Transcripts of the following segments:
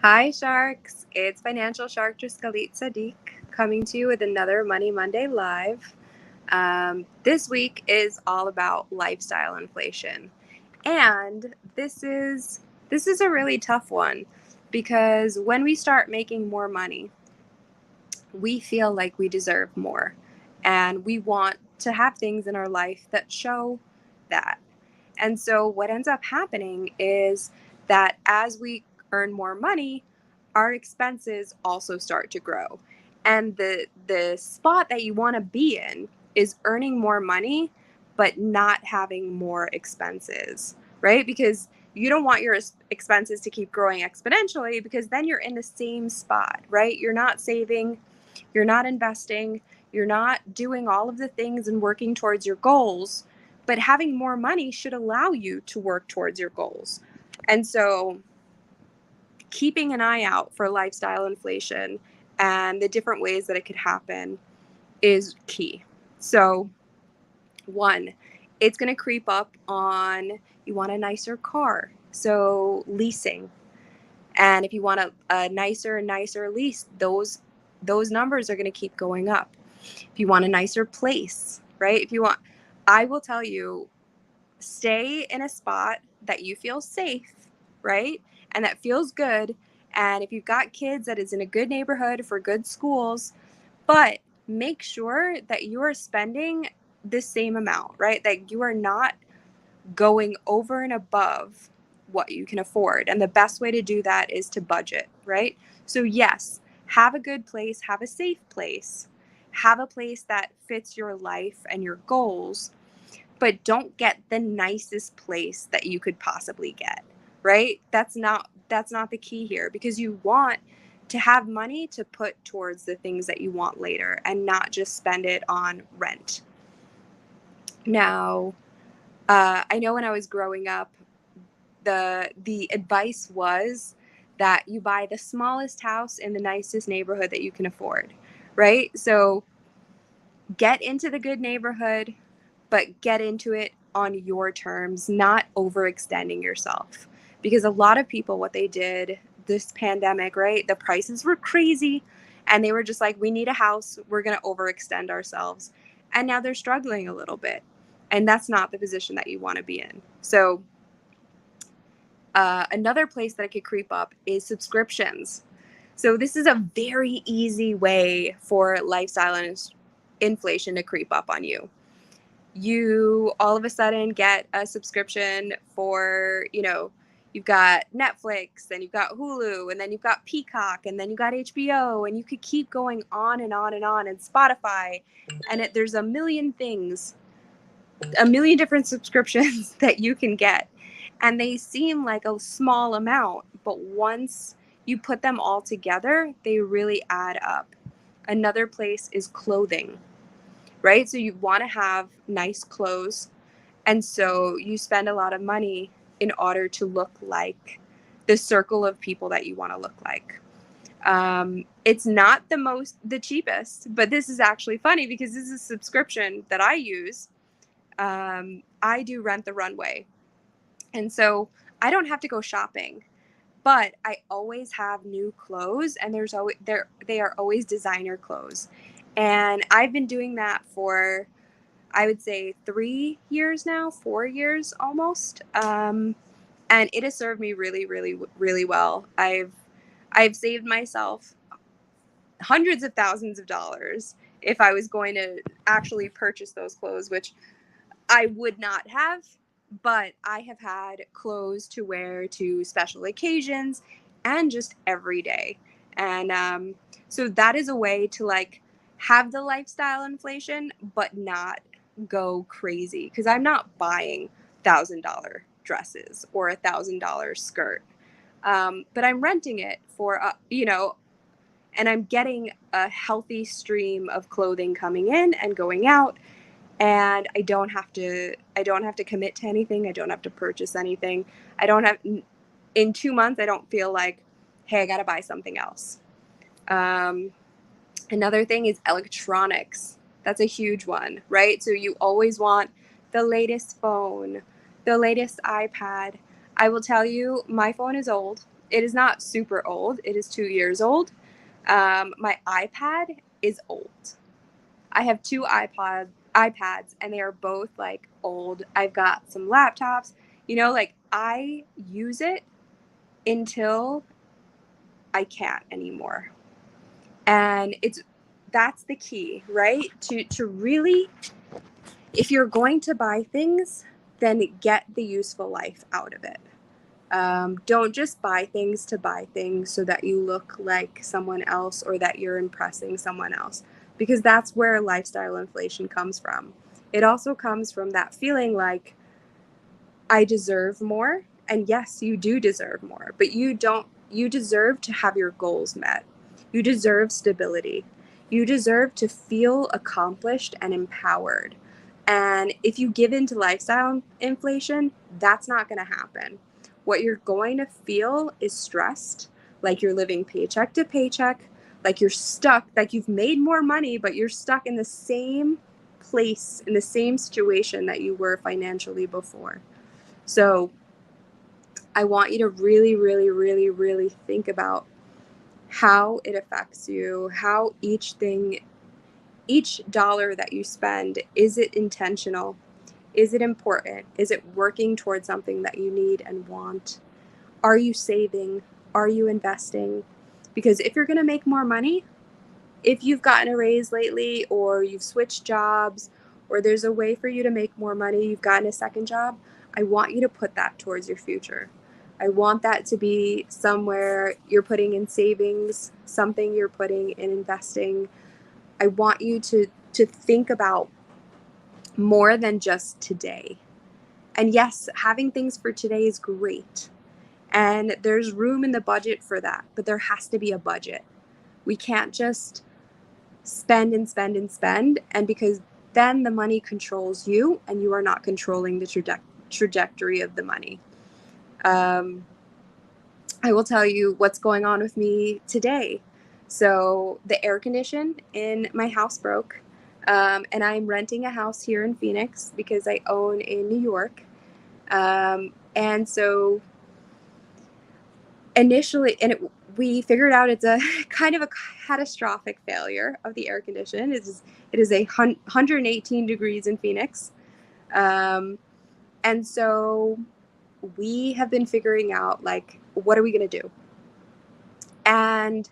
Hi, Sharks. It's Financial Sharktress Sadiq coming to you with another Money Monday Live. This week is all about lifestyle inflation, and this is a really tough one because when we start making more money, we feel like we deserve more, and we want to have things in our life that show that. And so, what ends up happening is that as we earn more money, our expenses also start to grow. And the spot that you want to be in is earning more money, but not having more expenses, right? Because you don't want your expenses to keep growing exponentially because then you're in the same spot, right? You're not saving, you're not investing, you're not doing all of the things and working towards your goals, but having more money should allow you to work towards your goals. And so keeping an eye out for lifestyle inflation and the different ways that it could happen is key. So, one, it's going to creep up on you want a nicer car. So, leasing. And if you want a nicer and nicer lease, those numbers are going to keep going up. If you want a nicer place, right? I will tell you, stay in a spot that you feel safe, right? And that feels good. And if you've got kids, that is in a good neighborhood for good schools, but make sure that you are spending the same amount, right? That you are not going over and above what you can afford. And the best way to do that is to budget, right? So, yes, have a good place, have a safe place, have a place that fits your life and your goals, but don't get the nicest place that you could possibly get, right? That's not the key here, because you want to have money to put towards the things that you want later and not just spend it on rent. Now, I know when I was growing up, the advice was that you buy the smallest house in the nicest neighborhood that you can afford, right? So get into the good neighborhood, but get into it on your terms, not overextending yourself. Because a lot of people, what they did this pandemic, right? The prices were crazy and they were just like, we need a house, we're going to overextend ourselves. And now they're struggling a little bit. And that's not the position that you want to be in. So, another place that it could creep up is subscriptions. So, this is a very easy way for lifestyle and inflation to creep up on you. You all of a sudden get a subscription for, you've got Netflix and you've got Hulu and then you've got Peacock and then you've got HBO, and you could keep going on and on and on, and Spotify, and there's a million things, a million different subscriptions that you can get. And they seem like a small amount, but once you put them all together, they really add up. Another place is clothing, right? So you want to have nice clothes. And so you spend a lot of money in order to look like the circle of people that you want to look like. It's not the cheapest, but this is actually funny because this is a subscription that I use. I do Rent the Runway. And so I don't have to go shopping, but I always have new clothes, and they are always designer clothes. And I've been doing that for, I would say, 3 years now, 4 years almost. And it has served me really, really, really well. I've saved myself hundreds of thousands of dollars if I was going to actually purchase those clothes, which I would not have, but I have had clothes to wear to special occasions and just every day. And so that is a way to like have the lifestyle inflation, but not go crazy, because I'm not buying $1,000 dresses or $1,000 skirt. But I'm renting it for, and I'm getting a healthy stream of clothing coming in and going out, and I don't have to commit to anything. I don't have to purchase anything. I don't have In 2 months I don't feel like, hey, I got to buy something else. Um, Another thing is electronics. That's a huge one, right? So you always want the latest phone, the latest iPad. I will tell you, my phone is old. It is not super old. It is 2 years old. My iPad is old. I have two iPads, and they are both like old. I've got some laptops. Like I use it until I can't anymore. And that's the key, right? To really, if you're going to buy things, then get the useful life out of it. Don't just buy things to buy things so that you look like someone else or that you're impressing someone else, because that's where lifestyle inflation comes from. It also comes from that feeling like I deserve more. And yes, you do deserve more, but you deserve to have your goals met. You deserve stability. You deserve to feel accomplished and empowered. And if you give in to lifestyle inflation, that's not going to happen. What you're going to feel is stressed, like you're living paycheck to paycheck, like you're stuck, like you've made more money, but you're stuck in the same place, in the same situation that you were financially before. So I want you to really, really, really, really think about how it affects you, how each dollar that you spend, is it intentional? Is it important? Is it working towards something that you need and want? Are you saving? Are you investing? Because if you're going to make more money, if you've gotten a raise lately, or you've switched jobs, or there's a way for you to make more money, you've gotten a second job, I want you to put that towards your future. I want that to be somewhere you're putting in savings, something you're putting in investing. I want you to think about more than just today. And yes, having things for today is great. And there's room in the budget for that, but there has to be a budget. We can't just spend and spend and spend, and because then the money controls you and you are not controlling the trajectory of the money. I will tell you what's going on with me today. So the air condition in my house broke, and I'm renting a house here in Phoenix because I own in New York. And so initially, we figured out it's a kind of a catastrophic failure of the air condition. It is 118 degrees in Phoenix. And so we have been figuring out, like, what are we going to do? And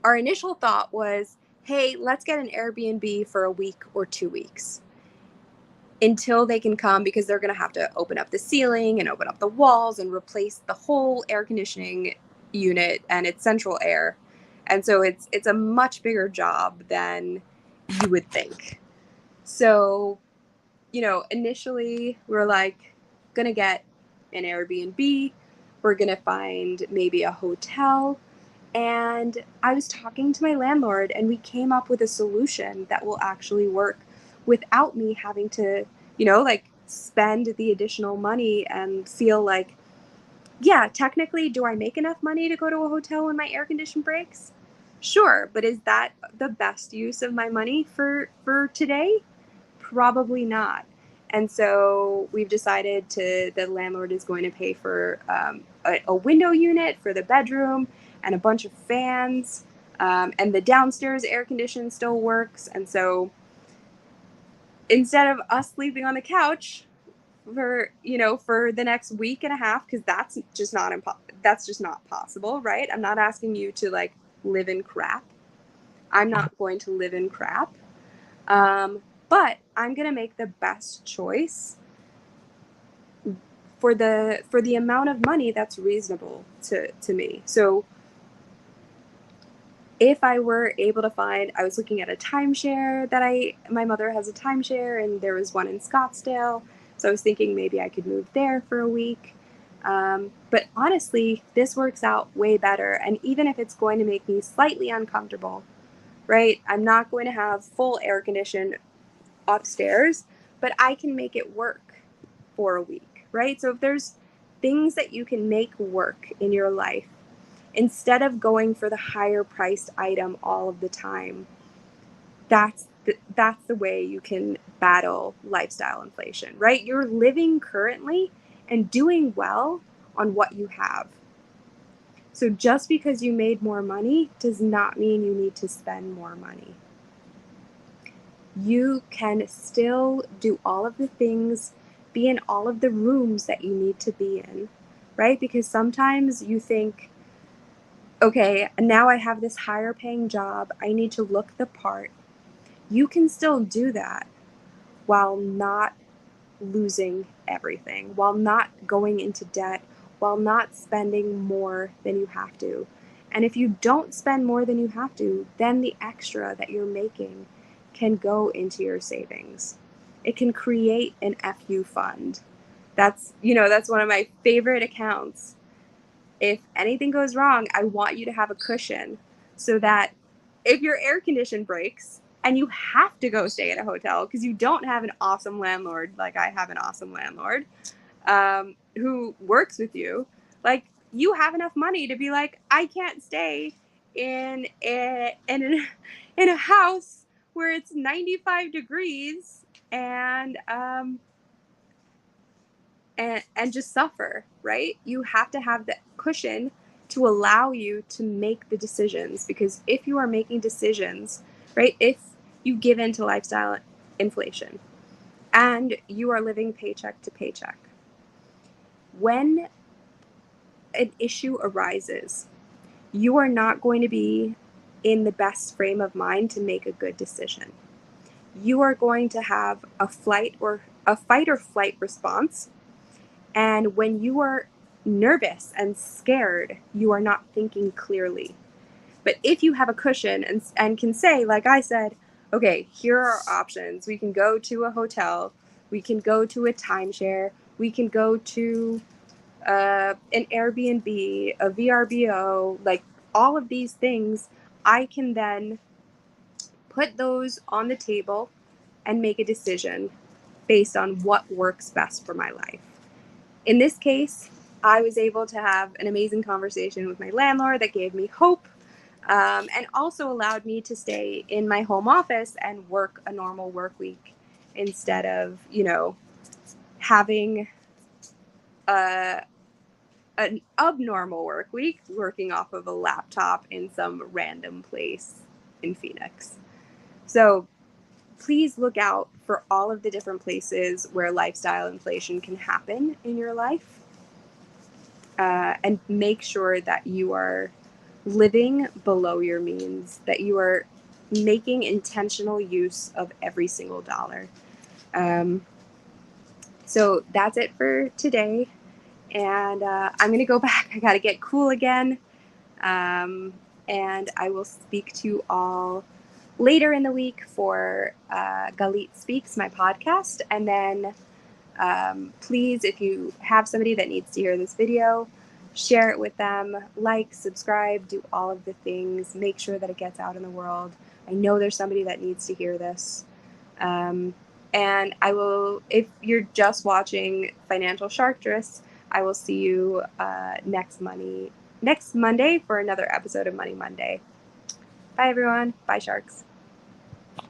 our initial thought was, hey, let's get an Airbnb for a week or 2 weeks until they can come, because they're going to have to open up the ceiling and open up the walls and replace the whole air conditioning unit and its central air. And so it's a much bigger job than you would think. So, initially we're like, gonna get an Airbnb, we're gonna find maybe a hotel. And I was talking to my landlord, and we came up with a solution that will actually work without me having to, spend the additional money and feel like, yeah, technically, do I make enough money to go to a hotel when my air condition breaks? Sure, but is that the best use of my money for today? Probably not. And so we've decided the landlord is going to pay for a window unit for the bedroom and a bunch of fans. And the downstairs air condition still works. And so instead of us sleeping on the couch for the next week and a half, because that's just not possible, right? I'm not asking you to like live in crap. I'm not going to live in crap. But I'm going to make the best choice for the amount of money that's reasonable to me. So if I were able to find, I was looking at a timeshare my mother has a timeshare, and there was one in Scottsdale. So I was thinking maybe I could move there for a week. But honestly, this works out way better. And even if it's going to make me slightly uncomfortable, right? I'm not going to have full air condition upstairs, but I can make it work for a week, right? So if there's things that you can make work in your life, instead of going for the higher priced item all of the time, that's the way you can battle lifestyle inflation, right? You're living currently and doing well on what you have. So just because you made more money does not mean you need to spend more money. You can still do all of the things, be in all of the rooms that you need to be in, right? Because sometimes you think, okay, now I have this higher paying job, I need to look the part. You can still do that while not losing everything, while not going into debt, while not spending more than you have to. And if you don't spend more than you have to, then the extra that you're making can go into your savings. It can create an FU fund. That's one of my favorite accounts. If anything goes wrong, I want you to have a cushion so that if your air condition breaks and you have to go stay at a hotel because you don't have an awesome landlord, like I have an awesome landlord who works with you, like you have enough money to be like, I can't stay in a house where it's 95 degrees and and just suffer, right? You have to have the cushion to allow you to make the decisions, because if you are making decisions, right, if you give in to lifestyle inflation and you are living paycheck to paycheck, when an issue arises, you are not going to be in the best frame of mind to make a good decision. You are going to have a fight or flight response. And when you are nervous and scared, you are not thinking clearly. But if you have a cushion and can say, like I said, okay, here are our options. We can go to a hotel. We can go to a timeshare. We can go to an Airbnb, a VRBO, like all of these things, I can then put those on the table and make a decision based on what works best for my life. In this case, I was able to have an amazing conversation with my landlord that gave me hope, and also allowed me to stay in my home office and work a normal work week instead of, having an abnormal work week working off of a laptop in some random place in Phoenix. So please look out for all of the different places where lifestyle inflation can happen in your life. And make sure that you are living below your means, that you are making intentional use of every single dollar. So that's it for today. And I'm going to go back. I got to get cool again. And I will speak to you all later in the week for Galit Speaks, my podcast. And then please, if you have somebody that needs to hear this video, share it with them, like, subscribe, do all of the things, make sure that it gets out in the world. I know there's somebody that needs to hear this. And I will, if you're just watching Financial Sharktress, I will see you next Monday for another episode of Money Monday. Bye, everyone. Bye, Sharks.